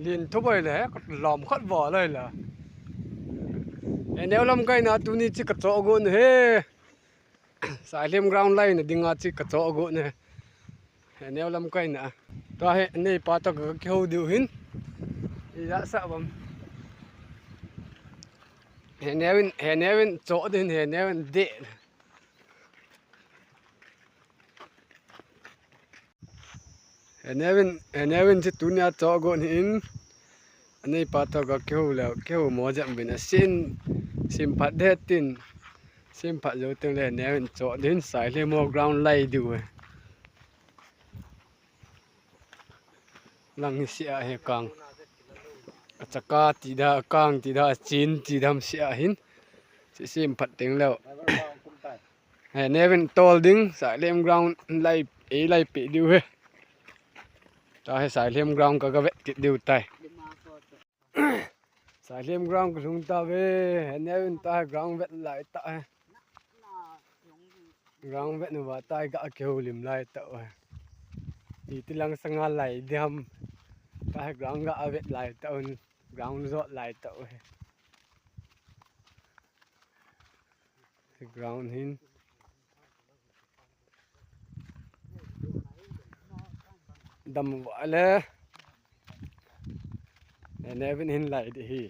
liền thúc ơi lẽ lòm khất vỏเลยlà nếu lâm cây nào tụi ni chỉ cắt chỗ gỗ nè xài liêm ground lay nè đi ngắt chỉ cắt chỗ gỗ nè nếu lâm cây nè to hệ này pa to cái kêu điều hin thì đã sợ bầm nếu chỗ đến nếu đệ nếu chỉ tụi ni chỗ gỗ hinอันนี้ปาตก็เกี่ยวแล้วเกี่ยวหมอจำเป็นสิมพัดเด็ดตินสิมพัดอยู่ตรงเลยเนี่ยเป็นโจดินสายเลยมอกราวน์ไล่ดูลังเสียเหกังจักาตีดากังตีดาจีนตีดำเสียหินสิมพัดถึงแล้วเนี่ยเป็นโตลดิ้งสายเลยมกราวน์ไล่ไล่ปีดูตาให้สายเลยมกราวน์ก็เวทติดดูไตsài liêm ground của chúng ta về nếu chúng ta ground vẹn lại tại ground vẹn và tai gã kêu liêm lại tạo thì tí lăng sang lại đem tai ground gã vẹn lại tạo ground dọn lại tạo ground hin đầm vỡ lên nếu bên hin lại thì